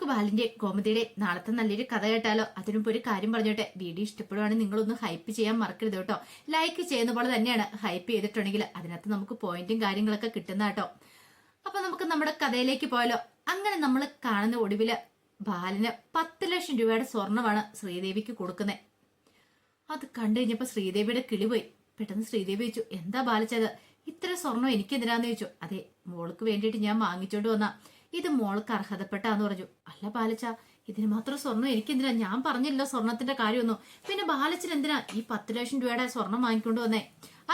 നമുക്ക് ബാലിന്റെ ഗോമതിയുടെ നാളത്തെ നല്ലൊരു കഥ കേട്ടാലോ? അതിനുമ്പ് ഒരു കാര്യം പറഞ്ഞോട്ടെ, വീഡിയോ ഇഷ്ടപ്പെടുവാണെങ്കിൽ നിങ്ങളൊന്ന് ഹൈപ്പ് ചെയ്യാൻ മറക്കരുത് കേട്ടോ. ലൈക്ക് ചെയ്യുന്ന പോലെ തന്നെയാണ് ഹൈപ്പ് ചെയ്തിട്ടുണ്ടെങ്കിൽ അതിനകത്ത് നമുക്ക് പോയിന്റും കാര്യങ്ങളൊക്കെ കിട്ടുന്ന കേട്ടോ. അപ്പൊ നമുക്ക് നമ്മുടെ കഥയിലേക്ക് പോയാലോ. അങ്ങനെ നമ്മൾ കാണുന്ന ഒടുവില് ബാലിന് 10 ലക്ഷം രൂപയുടെ സ്വർണമാണ് ശ്രീദേവിക്ക് കൊടുക്കുന്നത്. അത് കണ്ടു കഴിഞ്ഞപ്പോ ശ്രീദേവിയുടെ കിളിപോയി. പെട്ടെന്ന് ശ്രീദേവി ചോദിച്ചു, എന്താ ബാലിച്ചത്? ഇത്ര സ്വർണം എനിക്കെന്തിനാന്ന് ചോദിച്ചു. അതെ, മോൾക്ക് വേണ്ടിയിട്ട് ഞാൻ വാങ്ങിച്ചോണ്ട് വന്ന ഇത് മോൾക്ക് അർഹതപ്പെട്ടാന്ന് പറഞ്ഞു. അല്ല ബാലച്ച, ഇതിന് മാത്രം സ്വർണം എനിക്കെന്തിനാ? ഞാൻ പറഞ്ഞില്ലോ സ്വർണത്തിന്റെ കാര്യമൊന്നും. പിന്നെ ബാലച്ചൻ എന്തിനാ ഈ 10 ലക്ഷം രൂപയുടെ സ്വർണം വാങ്ങിക്കൊണ്ട് വന്നേ?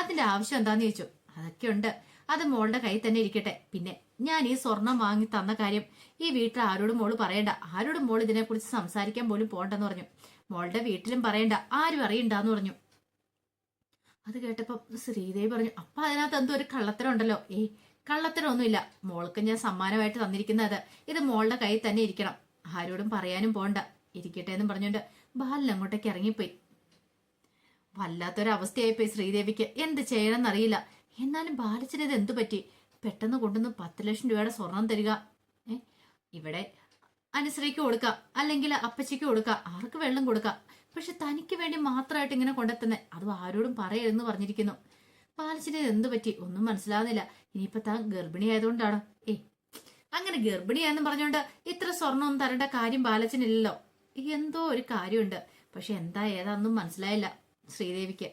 അതിന്റെ ആവശ്യം എന്താന്ന് ചോദിച്ചു. അതൊക്കെ ഉണ്ട്, അത് മോളുടെ കയ്യിൽ തന്നെ ഇരിക്കട്ടെ. പിന്നെ ഞാൻ ഈ സ്വർണം വാങ്ങി തന്ന കാര്യം ഈ വീട്ടിൽ ആരോടും മോള് പറയണ്ട. ആരോടും മോൾ ഇതിനെക്കുറിച്ച് സംസാരിക്കാൻ പോലും പോണ്ടെന്ന് പറഞ്ഞു. മോളുടെ വീട്ടിലും പറയണ്ട, ആരും അറിയണ്ടെന്ന് പറഞ്ഞു. അത് കേട്ടപ്പോ ശ്രീദേവി പറഞ്ഞു, അപ്പൊ അതിനകത്ത് എന്തോ ഒരു കള്ളത്തരം ഉണ്ടല്ലോ. കള്ളത്തരമൊന്നുമില്ല, മോൾക്ക് ഞാൻ സമ്മാനമായിട്ട് തന്നിരിക്കുന്നത് ഇത് മോളുടെ കയ്യിൽ തന്നെ ഇരിക്കണം, ആരോടും പറയാനും പോണ്ട, ഇരിക്കട്ടെ എന്നും പറഞ്ഞുകൊണ്ട് ബാലൻ അങ്ങോട്ടേക്ക് ഇറങ്ങിപ്പോയി. വല്ലാത്തൊരവസ്ഥയായിപ്പോയി ശ്രീദേവിക്ക്. എന്ത് ചെയ്യണമെന്നറിയില്ല. എന്നാലും ബാലച്ചന് ഇത് എന്തു പറ്റി? പെട്ടെന്ന് കൊണ്ടുവന്ന് 10 ലക്ഷം രൂപയുടെ സ്വർണം തരിക. ഇവിടെ അനുശ്രീക്ക് കൊടുക്കാം, അല്ലെങ്കിൽ അപ്പച്ചിക്ക് കൊടുക്കാം, ആർക്ക് വെള്ളം കൊടുക്കാം. പക്ഷെ തനിക്ക് വേണ്ടി മാത്രമായിട്ട് ഇങ്ങനെ കൊണ്ടെത്തുന്നേ, അതും ആരോടും പറയരുതെന്ന് പറഞ്ഞിരിക്കുന്നു. ബാലച്ചന് എന്തു പറ്റി? ഒന്നും മനസ്സിലാവുന്നില്ല. ഇനിയിപ്പോ താൻ ഗർഭിണി ആയതുകൊണ്ടാണോ? അങ്ങനെ ഗർഭിണിയാന്ന് പറഞ്ഞോണ്ട് ഇത്ര സ്വർണ്ണമൊന്നും തരേണ്ട കാര്യം ബാലച്ചനില്ലല്ലോ. എന്തോ ഒരു കാര്യമുണ്ട്, പക്ഷെ എന്താ ഏതാന്നും മനസ്സിലായില്ല ശ്രീദേവിക്ക്.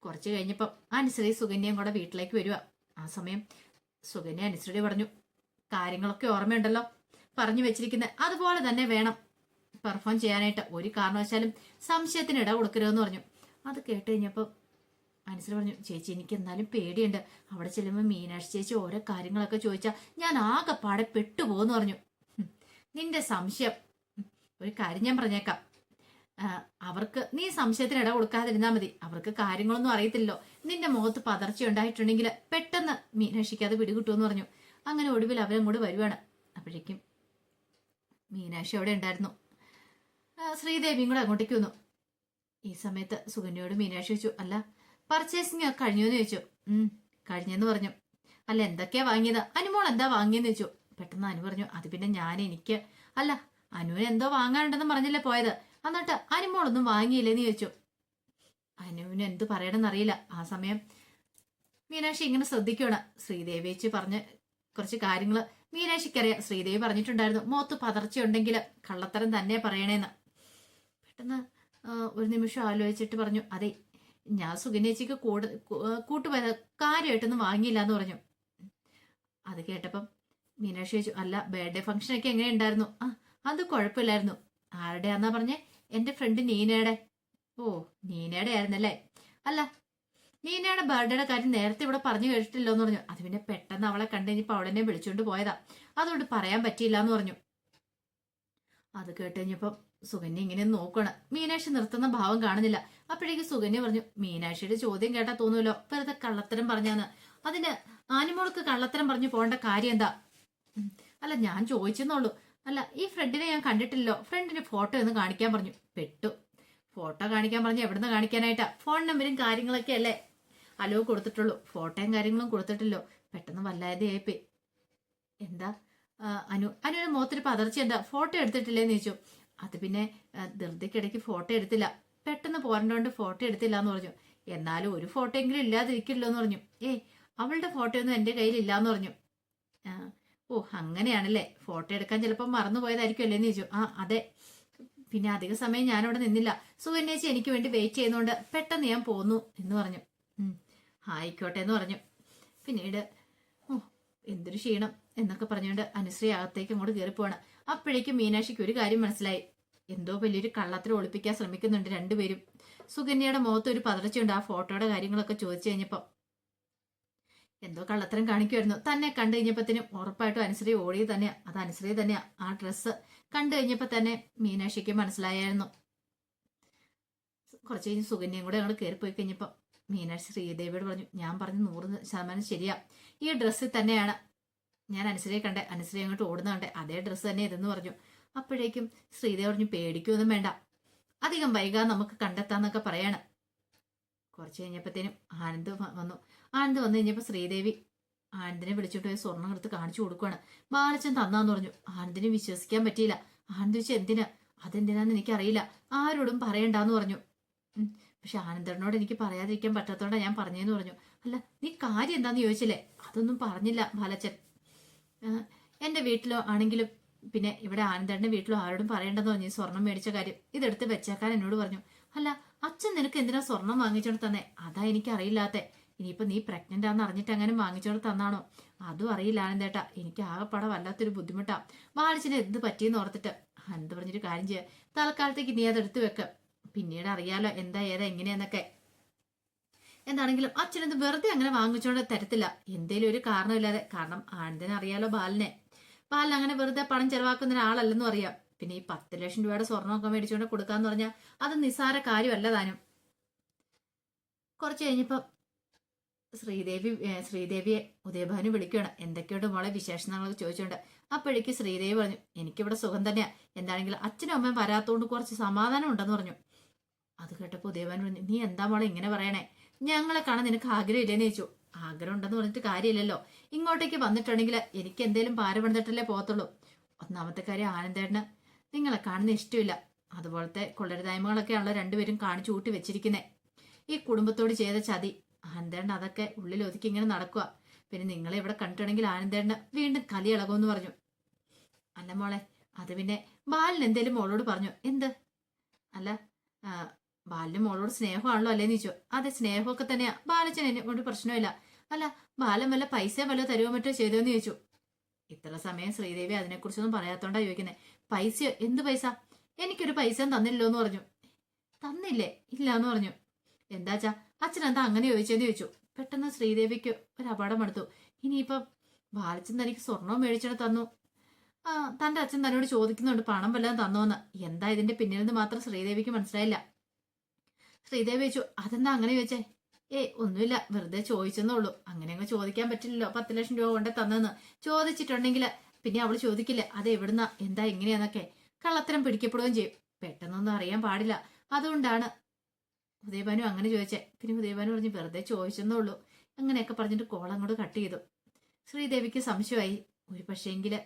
കുറച്ചു കഴിഞ്ഞപ്പോ അനുശ്രീ സുകന്യയും കൂടെ വീട്ടിലേക്ക് വരുക. ആ സമയം സുകന്യ അനുശ്രീ പറഞ്ഞു, കാര്യങ്ങളൊക്കെ ഓർമ്മയുണ്ടല്ലോ, പറഞ്ഞു വെച്ചിരിക്കുന്നത് അതുപോലെ തന്നെ വേണം പെർഫോം ചെയ്യാനായിട്ട്. ഒരു കാരണവശാലും സംശയത്തിന് ഇട കൊടുക്കരുതെന്ന് പറഞ്ഞു. അത് കേട്ട് കഴിഞ്ഞപ്പോ അനുശ്രീ പറഞ്ഞു, ചേച്ചി എനിക്ക് എന്നാലും പേടിയുണ്ട്. അവിടെ ചെല്ലുമ്പോൾ മീനാക്ഷി ചേച്ചി ഓരോ കാര്യങ്ങളൊക്കെ ചോദിച്ചാൽ ഞാൻ ആകെപ്പാടെ പെട്ടുപോകുന്നു പറഞ്ഞു. നിന്റെ സംശയം, ഒരു കാര്യം ഞാൻ പറഞ്ഞേക്കാം, അവർക്ക് നീ സംശയത്തിന് ഇട കൊടുക്കാതിരുന്നാ മതി. അവർക്ക് കാര്യങ്ങളൊന്നും അറിയത്തില്ലല്ലോ. നിന്റെ മുഖത്ത് പതർച്ച ഉണ്ടായിട്ടുണ്ടെങ്കിൽ പെട്ടെന്ന് മീനാക്ഷിക്ക് അത് പിടികിട്ടുമെന്ന് പറഞ്ഞു. അങ്ങനെ ഒടുവിൽ അവരും കൂടെ വരുവാണ്. അപ്പോഴേക്കും മീനാക്ഷി അവിടെ ഉണ്ടായിരുന്നു. ശ്രീദേവിയും കൂടെ അങ്ങോട്ടേക്ക് വന്നു. ഈ സമയത്ത് സുകന്യയോട് മീനാക്ഷി ചോദിച്ചു, അല്ല പർച്ചേസിങ് കഴിഞ്ഞോന്ന് ചോദിച്ചു. കഴിഞ്ഞെന്ന് പറഞ്ഞു. അല്ല എന്തൊക്കെയാ വാങ്ങിയത്? അനുമോൾ എന്താ വാങ്ങിയെന്ന് ചോദിച്ചു. പെട്ടെന്ന് അനു പറഞ്ഞു, അത് പിന്നെ എനിക്ക് അല്ല, അനുവിന് എന്തോ വാങ്ങാനുണ്ടെന്ന് പറഞ്ഞല്ലേ പോയത്, എന്നിട്ട് അനുമോളൊന്നും വാങ്ങിയില്ലേന്ന് ചോദിച്ചു. അനുവിന് എന്ത് പറയണമെന്നറിയില്ല. ആ സമയം മീനാക്ഷി ഇങ്ങനെ ശ്രദ്ധിക്കണം. ശ്രീദേവി വെച്ച് പറഞ്ഞ് കുറച്ച് കാര്യങ്ങള് മീനാക്ഷിക്കറിയാം. ശ്രീദേവി പറഞ്ഞിട്ടുണ്ടായിരുന്നു, മുഖത്ത് പതർച്ചയുണ്ടെങ്കിൽ കള്ളത്തരം തന്നെ പറയണേന്ന്. പെട്ടെന്ന് ഒരു നിമിഷം ആലോചിച്ചിട്ട് പറഞ്ഞു, അതെ ഞാൻ സുകന്യേച്ചിക്ക് കൂട്ടുപോയത് കാര്യമായിട്ടൊന്നും വാങ്ങിയില്ല എന്ന് പറഞ്ഞു. അത് കേട്ടപ്പം മീനാക്ഷി ചോദിച്ചു, അല്ല ബർത്ത്ഡേ ഫംഗ്ഷനൊക്കെ എങ്ങനെ ഉണ്ടായിരുന്നു? അത് കുഴപ്പമില്ലായിരുന്നു. ആരുടെയാന്നാ പറഞ്ഞേ? എന്റെ ഫ്രണ്ട് നീനയുടെ. ഓ, നീനയുടെ ആയിരുന്നല്ലേ? അല്ല, നീനയുടെ ബർത്ത്ഡേയുടെ കാര്യം നേരത്തെ ഇവിടെ പറഞ്ഞു കേട്ടിട്ടില്ലോ എന്ന് പറഞ്ഞു. അത് പിന്നെ പെട്ടെന്ന് അവളെ കണ്ടുകഴിഞ്ഞപ്പോ അവളെന്നെ വിളിച്ചുകൊണ്ട് പോയതാ, അതുകൊണ്ട് പറയാൻ പറ്റിയില്ല എന്ന് പറഞ്ഞു. അത് കേട്ടുകഴിഞ്ഞപ്പം സുകന്യ ഇങ്ങനെ നോക്കണം. മീനാക്ഷി നിർത്തുന്ന ഭാവം കാണുന്നില്ല. അപ്പോഴേക്ക് സുകന്യ പറഞ്ഞു, മീനാക്ഷിയുടെ ചോദ്യം കേട്ടാ തോന്നുമല്ലോ വെറുതെ കള്ളത്തരം പറഞ്ഞാന്ന്. അതിന് ആനിമോൾക്ക് കള്ളത്തരം പറഞ്ഞു പോകേണ്ട കാര്യം എന്താ? അല്ല ഞാൻ ചോദിച്ചെന്നുള്ളൂ. അല്ല ഈ ഫ്രണ്ടിനെ ഞാൻ കണ്ടിട്ടില്ലല്ലോ, ഫ്രണ്ടിന്റെ ഫോട്ടോ ഒന്ന് കാണിക്കാൻ പറഞ്ഞു. പെട്ടു. ഫോട്ടോ കാണിക്കാൻ പറഞ്ഞു. എവിടുന്ന് കാണിക്കാനായിട്ടാ? ഫോൺ നമ്പരും കാര്യങ്ങളൊക്കെ അല്ലേ അലോ കൊടുത്തിട്ടുള്ളൂ, ഫോട്ടോയും കാര്യങ്ങളും കൊടുത്തിട്ടില്ലോ. പെട്ടെന്ന് വല്ലാതെയായിപ്പോയി. എന്താ അനുവിന്റെ മുഖത്തൊരു പതർച്ച എന്താ? ഫോട്ടോ എടുത്തിട്ടില്ലേന്ന് ചോദിച്ചു. അത് പിന്നെ ധൃതിക്കിടയ്ക്ക് ഫോട്ടോ എടുത്തില്ല, പെട്ടെന്ന് പോരണ്ടോണ്ട് ഫോട്ടോ എടുത്തില്ല എന്ന് പറഞ്ഞു. എന്നാലും ഒരു ഫോട്ടോ എങ്കിലും ഇല്ലാതിരിക്കില്ലോ എന്ന് പറഞ്ഞു. അവളുടെ ഫോട്ടോ ഒന്നും എന്റെ കയ്യിൽ ഇല്ലാന്ന് പറഞ്ഞു. ഓ അങ്ങനെയാണല്ലേ, ഫോട്ടോ എടുക്കാൻ ചിലപ്പോൾ മറന്നുപോയതായിരിക്കും അല്ലേന്ന് ചോദിച്ചു. അതെ, പിന്നെ അധിക സമയം ഞാനവിടെ നിന്നില്ല, സുകന്യേച്ചി എനിക്ക് വേണ്ടി വെയിറ്റ് ചെയ്യുന്നോണ്ട് പെട്ടെന്ന് ഞാൻ പോന്നു എന്ന് പറഞ്ഞു. ആയിക്കോട്ടെ എന്ന് പറഞ്ഞു. പിന്നീട് എന്തൊരു ക്ഷീണം എന്നൊക്കെ പറഞ്ഞുകൊണ്ട് അനുശ്രീ അകത്തേക്ക് അങ്ങോട്ട് കയറിപ്പോവാണ്. അപ്പോഴേക്കും മീനാക്ഷിക്ക് ഒരു കാര്യം മനസ്സിലായി, എന്തോ വലിയൊരു കള്ളത്തിൽ ഒളിപ്പിക്കാൻ ശ്രമിക്കുന്നുണ്ട് രണ്ടുപേരും. സുകന്യയുടെ മുഖത്ത് ഒരു പതർച്ചയുണ്ട്. ആ ഫോട്ടോയുടെ കാര്യങ്ങളൊക്കെ ചോദിച്ചു കഴിഞ്ഞപ്പോ എന്തോ കള്ളത്തരം കാണിക്കുമായിരുന്നു. തന്നെ കണ്ടു കഴിഞ്ഞപ്പത്തിനും ഉറപ്പായിട്ടും അനുശ്രീ ഓടിയത് തന്നെയാ. അത് അനുശ്രീ തന്നെയാ. ആ ഡ്രസ്സ് കണ്ടു കഴിഞ്ഞപ്പോ തന്നെ മീനാക്ഷിക്ക് മനസ്സിലായായിരുന്നു. കുറച്ച് കഴിഞ്ഞ് സുകന്യയും കൂടെ അങ്ങോട്ട് കയറിപ്പോയി കഴിഞ്ഞപ്പോ മീനാക്ഷി ശ്രീദേവിയോട് പറഞ്ഞു, ഞാൻ പറഞ്ഞു 100% ശരിയാ, ഈ ഡ്രസ്സിൽ തന്നെയാണ് ഞാൻ അനുശ്രീയെ കണ്ടേ, അനുശ്രീ അങ്ങോട്ട് ഓടുന്ന കണ്ടേ, അതേ ഡ്രസ്സ് തന്നെ ഇതെന്ന് പറഞ്ഞു. അപ്പോഴേക്കും ശ്രീദേവി പറഞ്ഞു, പേടിക്കൊന്നും വേണ്ട, അധികം വൈകാതെ നമുക്ക് കണ്ടെത്താന്നൊക്കെ പറയാണ്. കുറച്ച് കഴിഞ്ഞപ്പോഴത്തേനും ആനന്ദ് വന്നു. ആനന്ദ് വന്നു കഴിഞ്ഞപ്പോ ശ്രീദേവി ആനന്ദിനെ വിളിച്ചിട്ട് പോയി സ്വർണം എടുത്ത് കാണിച്ചു കൊടുക്കുകയാണ്. ബാലച്ചൻ തന്നാന്ന് പറഞ്ഞു. ആനന്ദിനെ വിശ്വസിക്കാൻ പറ്റിയില്ല. ആനന്ദ് വെച്ച് എന്തിനാ, അതെന്തിനാന്ന് എനിക്കറിയില്ല, ആരോടും പറയണ്ടെന്ന് പറഞ്ഞു. പക്ഷെ ആനന്ദനോട് എനിക്ക് പറയാതിരിക്കാൻ പറ്റാത്തോണ്ടാ ഞാൻ പറഞ്ഞേന്ന് പറഞ്ഞു. അല്ല, നീ കാര്യം എന്താന്ന് ചോദിച്ചില്ലേ? അതൊന്നും പറഞ്ഞില്ല ബാലച്ചൻ. എന്റെ വീട്ടിലോ ആണെങ്കിലും പിന്നെ ഇവിടെ ആനന്ദന്റെ വീട്ടിലോ ആരോടും പറയണ്ടെന്ന് പറഞ്ഞു സ്വർണം മേടിച്ച കാര്യം. ഇതെടുത്ത് വെച്ചേക്കാൻ എന്നോട് പറഞ്ഞു. അല്ല, അച്ഛൻ നിനക്ക് എന്തിനാ സ്വർണം വാങ്ങിച്ചോണ്ട് തന്നെ? അതാ എനിക്ക് അറിയില്ലാത്തെ. ഇനിയിപ്പൊ നീ പ്രഗ്നന്റ് ആണെന്ന് അറിഞ്ഞിട്ട് അങ്ങനെ വാങ്ങിച്ചോണ്ട് തന്നാണോ? അതും അറിയില്ല ആനന്ദേട്ടാ. എനിക്ക് ആകെപ്പാടെ വല്ലാത്തൊരു ബുദ്ധിമുട്ടാ. ബാലിച്ചിന് എന്ത് പറ്റിയെന്ന് ഓർത്തിട്ട്. എന്ത് പറഞ്ഞൊരു കാര്യം ചെയ്യാ, തൽക്കാലത്തേക്ക് നീ അത് എടുത്തു വെക്ക, പിന്നീട് അറിയാലോ എന്താ ഏതാ എങ്ങനെയാന്നൊക്കെ. എന്താണെങ്കിലും അച്ഛനത് വെറുതെ അങ്ങനെ വാങ്ങിച്ചോണ്ട് തരത്തില്ല, എന്തേലും ഒരു കാരണമില്ലാതെ. കാരണം ആനന്ദനെ അറിയാലോ ബാലിനെ. ബാലൻ അങ്ങനെ വെറുതെ പണം ചെലവാക്കുന്ന ഒരാളല്ലെന്നും അറിയാം. പിന്നെ ഈ 10 ലക്ഷം രൂപയുടെ സ്വർണ്ണമൊക്കെ മേടിച്ചുകൊണ്ട് കൊടുക്കാന്ന് പറഞ്ഞാൽ അത് നിസ്സാര കാര്യമല്ല താനും. കുറച്ച് കഴിഞ്ഞപ്പം ശ്രീദേവിയെ ഉദയഭാനു വിളിക്കുകയാണ്. എന്തൊക്കെയുണ്ട് മോളെ വിശേഷങ്ങളൊക്കെ ചോദിച്ചോണ്ട്. അപ്പോഴേക്ക് ശ്രീദേവി പറഞ്ഞു, എനിക്കിവിടെ സുഖം തന്നെയാ, എന്താണെങ്കിലും അച്ഛനും അമ്മയും വരാത്തോണ്ട് കുറച്ച് സമാധാനം ഉണ്ടെന്ന് പറഞ്ഞു. അത് കേട്ടപ്പോ ഉദയഭാനു പറഞ്ഞു, നീ എന്താ മോളെ ഇങ്ങനെ പറയണേ? ഞങ്ങളെ കാണാൻ നിനക്ക് ആഗ്രഹം ഇല്ലേന്ന് ചോദിച്ചു. ആഗ്രഹം ഉണ്ടെന്ന് പറഞ്ഞിട്ട് കാര്യമില്ലല്ലോ. ഇങ്ങോട്ടേക്ക് വന്നിട്ടുണ്ടെങ്കിൽ എനിക്ക് എന്തേലും പാര പണിതിട്ടല്ലേ പോകത്തുള്ളൂ. ഒന്നാമത്തെ കാര്യം ആനന്ദേട്ടന് നിങ്ങളെ കാണുന്ന ഇഷ്ടമില്ല. അതുപോലത്തെ കൊള്ളരുതായ്മകളൊക്കെയാണല്ലോ രണ്ടുപേരും കാണിച്ചു കൂട്ടി വെച്ചിരിക്കുന്നേ. ഈ കുടുംബത്തോട് ചെയ്ത ചതി ആനന്ദേട്ടൻ അതൊക്കെ ഉള്ളിൽ ഒതുക്കി ഇങ്ങനെ നടക്കുക. പിന്നെ നിങ്ങളെ ഇവിടെ കണ്ടിട്ടുണ്ടെങ്കിൽ ആനന്ദേട്ടന് വീണ്ടും കലി ഇളകുമെന്ന് പറഞ്ഞു. അല്ല മോളെ, അത് പിന്നെ ബാലൻ എന്തേലും മോളോട് പറഞ്ഞു? എന്ത്? അല്ല, ബാലിന് മോളോട് സ്നേഹമാണല്ലോ അല്ലേന്ന് ചോദിച്ചു. അതെ, സ്നേഹമൊക്കെ തന്നെയാ. ബാലച്ചൻ എന്നെ കൊണ്ട് പ്രശ്നമില്ല. അല്ല, ബാലൻ വല്ല പൈസ വല്ല തരുവോ മറ്റോ ചെയ്തോന്ന് ചോദിച്ചു. ഇത്ര സമയം ശ്രീദേവി അതിനെക്കുറിച്ചൊന്നും പറയാത്തോണ്ടാ ചോദിക്കുന്നത്. പൈസയോ? എന്ത് പൈസ? എനിക്കൊരു പൈസയും തന്നില്ലല്ലോ എന്ന് പറഞ്ഞു. തന്നില്ലേ? ഇല്ല എന്ന് പറഞ്ഞു. എന്താച്ചാ അച്ഛൻ എന്താ അങ്ങനെ ചോദിച്ചെന്ന് ചോദിച്ചു. പെട്ടെന്ന് ശ്രീദേവിക്ക് ഒരു അപകടം എടുത്തു. ഇനിയിപ്പം ബാലച്ചൻ തനിക്ക് സ്വർണവും മേടിച്ചിട്ട് തന്നു. തന്റെ അച്ഛൻ തന്നോട് ചോദിക്കുന്നുണ്ട് പണം വല്ലതും തന്നോന്ന്. എന്താ ഇതിന്റെ പിന്നിൽ നിന്ന് മാത്രം ശ്രീദേവിക്ക് മനസ്സിലായില്ല. ശ്രീദേവി ചോദിച്ചു, അതെന്താ അങ്ങനെ ചോദിച്ചേ? ഒന്നുമില്ല, വെറുതെ ചോദിച്ചെന്നേ ഉള്ളൂ. അങ്ങനെ അങ്ങ് ചോദിക്കാൻ പറ്റില്ലല്ലോ, 10 ലക്ഷം രൂപ കൊണ്ടേ തന്നെന്ന്. ചോദിച്ചിട്ടുണ്ടെങ്കിൽ പിന്നെ അവള് ചോദിക്കില്ല അത് എവിടുന്ന എന്താ എങ്ങനെയാന്നൊക്കെ. കള്ളത്തരം പിടിക്കപ്പെടുകയും ചെയ്യും. പെട്ടെന്നൊന്നും അറിയാൻ പാടില്ല. അതുകൊണ്ടാണ് ഉദയഭാനു അങ്ങനെ ചോദിച്ചേ. പിന്നെ ഉദയഭാനു പറഞ്ഞു, വെറുതെ ചോദിച്ചെന്നേ ഉള്ളൂ. അങ്ങനെയൊക്കെ പറഞ്ഞിട്ട് കോൾ അങ്ങോട്ട് കട്ട് ചെയ്തു. ശ്രീദേവിക്ക് സംശയമായി. ഒരു പക്ഷേങ്കില്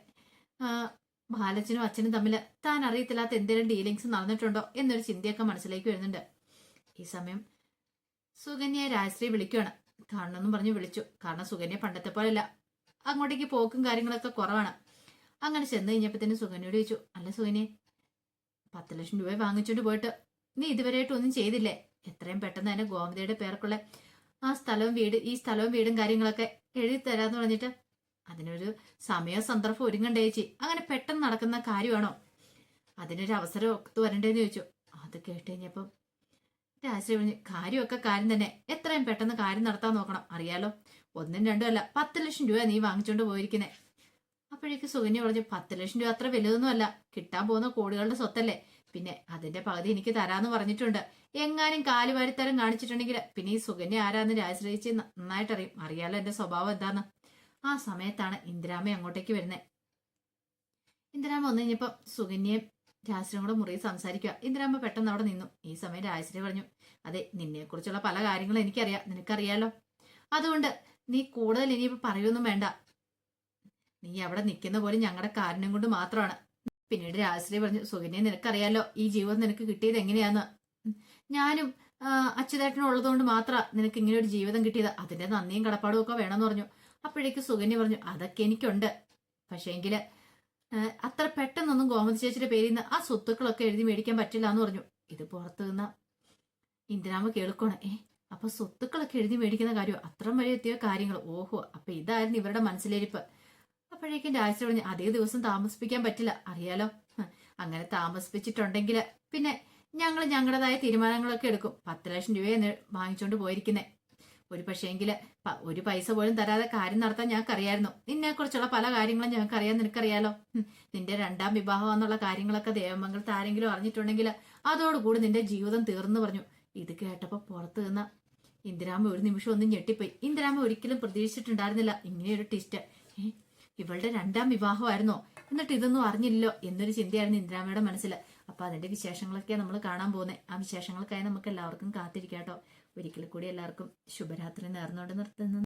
ബാലച്ചനും അച്ഛനും തമ്മിൽ താൻ അറിയത്തില്ലാത്ത എന്തെങ്കിലും ഡീലിങ്സ് നടന്നിട്ടുണ്ടോ എന്നൊരു ചിന്തയൊക്കെ മനസ്സിലേക്ക് വരുന്നുണ്ട്. ഈ സമയം സുകന്യെ രാജശ്രീ വിളിക്കുകയാണ്. കാണണമെന്നും പറഞ്ഞു വിളിച്ചു. കാരണം സുകന്യ പണ്ടത്തെ പോലെയല്ല, അങ്ങോട്ടേക്ക് പോക്കും കാര്യങ്ങളൊക്കെ കുറവാണ്. അങ്ങനെ ചെന്ന് കഴിഞ്ഞപ്പോഴത്തേനും സുകന്യോട് ചോദിച്ചു, അല്ല സുകന്യെ, 10 ലക്ഷം രൂപ വാങ്ങിച്ചോണ്ട് പോയിട്ട് നീ ഇതുവരെയായിട്ട് ഒന്നും ചെയ്തില്ലേ? എത്രയും പെട്ടെന്ന് തന്നെ ഗോമതിയുടെ പേർക്കുള്ള ആ സ്ഥലവും വീട്, ഈ സ്ഥലവും വീടും കാര്യങ്ങളൊക്കെ എഴുതി തരാന്ന് പറഞ്ഞിട്ട് അതിനൊരു സമയ സന്ദർഭം ഒരുങ്ങണ്ടേ ചേച്ചി? അങ്ങനെ പെട്ടെന്ന് നടക്കുന്ന കാര്യമാണോ? അതിനൊരു അവസരം ഒത്തു വരണ്ടേന്ന് ചോദിച്ചു. അത് കേട്ട് കഴിഞ്ഞപ്പം രാജശ്രീ പറഞ്ഞു, കാര്യമൊക്കെ കാര്യം തന്നെ, എത്രയും പെട്ടെന്ന് കാര്യം നടത്താൻ നോക്കണം. അറിയാലോ, 1ഉം 2ഉം അല്ല, 10 ലക്ഷം രൂപ നീ വാങ്ങിച്ചോണ്ട് പോയിരിക്കുന്നേ. അപ്പോഴേക്ക് സുകന്യ പറഞ്ഞു, 10 ലക്ഷം രൂപ അത്ര വലുതൊന്നും അല്ല, കിട്ടാൻ പോകുന്ന കോടികളുടെ സ്വത്തല്ലേ. പിന്നെ അതിന്റെ പകുതി എനിക്ക് തരാന്ന് പറഞ്ഞിട്ടുണ്ട്. എങ്ങാനും കാലുവാരിത്തരം കാണിച്ചിട്ടുണ്ടെങ്കിൽ പിന്നെ ഈ സുകന്യ ആരാന്ന് രാജശ്രീച്ച് നന്നായിട്ട് അറിയും. അറിയാലോ എന്റെ സ്വഭാവം എന്താന്ന്. ആ സമയത്താണ് ഇന്ദിരാമ അങ്ങോട്ടേക്ക് വരുന്നത്. ഇന്ദിരാമ വന്നു കഴിഞ്ഞപ്പോ സുകന്യയും രാജശ്രീയും കൂടെ മുറിയിൽ സംസാരിക്കുക. ഇന്ദിരാമ പെട്ടെന്ന് അവിടെ നിന്നു. ഈ സമയം രാജശ്രീ പറഞ്ഞു, അതെ, നിന്നെ കുറിച്ചുള്ള പല കാര്യങ്ങളും എനിക്കറിയാം, നിനക്കറിയാലോ. അതുകൊണ്ട് നീ കൂടുതൽ ഇനിയിപ്പോ പറയൊന്നും വേണ്ട. നീ അവിടെ നിൽക്കുന്ന പോലെ ഞങ്ങളുടെ കാരുണ്യം കൊണ്ട് മാത്രമാണ്. പിന്നീട് രാജശ്രീ പറഞ്ഞു, സുകന്യെ നിനക്കറിയാലോ ഈ ജീവിതം നിനക്ക് കിട്ടിയത് എങ്ങനെയാന്ന്. ഞാനും അച്യുതേട്ടനും ഉള്ളതുകൊണ്ട് മാത്രമാണ് നിനക്ക് ഇങ്ങനെ ഒരു ജീവിതം കിട്ടിയത്. അതിന്റെ നന്ദിയും കടപ്പാടും ഒക്കെ വേണമെന്ന് പറഞ്ഞു. അപ്പോഴേക്ക് സുകന്യ പറഞ്ഞു, അതൊക്കെ എനിക്കുണ്ട്. പക്ഷേങ്കില് അത്ര പെട്ടെന്നൊന്നും ഗോമതി ചേച്ചിയുടെ പേരിൽ നിന്ന് ആ സ്വത്തുക്കളൊക്കെ എഴുതി മേടിക്കാൻ പറ്റില്ല എന്ന് പറഞ്ഞു. ഇത് പുറത്തു നിന്ന ഇന്ദിരാമ കേൾക്കണം. അപ്പൊ സ്വത്തുക്കളൊക്കെ എഴുതി മേടിക്കുന്ന കാര്യം, അത്രയും വരെ എത്തിയ കാര്യങ്ങൾ. ഓഹോ, അപ്പൊ ഇതായിരുന്നു ഇവരുടെ മനസ്സിലിരിപ്പ്. അപ്പോഴേക്കും രാജശ്രീ പറഞ്ഞു, അതേ ദിവസം താമസിപ്പിക്കാൻ പറ്റില്ല, അറിയാലോ. അങ്ങനെ താമസിപ്പിച്ചിട്ടുണ്ടെങ്കിൽ പിന്നെ ഞങ്ങൾ ഞങ്ങളുടേതായ തീരുമാനങ്ങളൊക്കെ എടുക്കും. 10 ലക്ഷം രൂപയെ വാങ്ങിച്ചോണ്ട് പോയിരിക്കുന്നേ. ഒരു പക്ഷേങ്കില് ഒരു പൈസ പോലും തരാതെ കാര്യം നടത്താൻ ഞങ്ങൾക്കറിയായിരുന്നു. നിന്നെ കുറിച്ചുള്ള പല കാര്യങ്ങളും ഞങ്ങൾക്കറിയാൻ നിനക്കറിയാലോ. നിന്റെ 2ാം വിവാഹം എന്നുള്ള കാര്യങ്ങളൊക്കെ ദേവമംഗലത്ത് ആരെങ്കിലും അറിഞ്ഞിട്ടുണ്ടെങ്കിൽ അതോടുകൂടി നിന്റെ ജീവിതം തീർന്നു പറഞ്ഞു. ഇത് കേട്ടപ്പോ പുറത്തു നിന്ന ഇന്ദിരാമ ഒരു നിമിഷം ഒന്നും ഞെട്ടിപ്പോയി. ഇന്ദിരാമ ഒരിക്കലും പ്രതീക്ഷിച്ചിട്ടുണ്ടായിരുന്നില്ല ഇങ്ങനെയൊരു ട്വിസ്റ്റ്. ഇവളുടെ 2ാം വിവാഹമായിരുന്നോ? എന്നിട്ട് ഇതൊന്നും അറിഞ്ഞില്ലല്ലോ എന്നൊരു ചിന്തയായിരുന്നു ഇന്ദിരാമയുടെ മനസ്സിൽ. അപ്പൊ അതിന്റെ വിശേഷങ്ങളൊക്കെ നമ്മൾ കാണാൻ പോകുന്നത്. ആ വിശേഷങ്ങൾക്കായി നമുക്ക് എല്ലാവർക്കും കാത്തിരിക്കാട്ടോ. ഒരിക്കൽ കൂടി എല്ലാവർക്കും ശുഭരാത്രി നേർന്നുകൊണ്ട് നിർത്തുന്നു.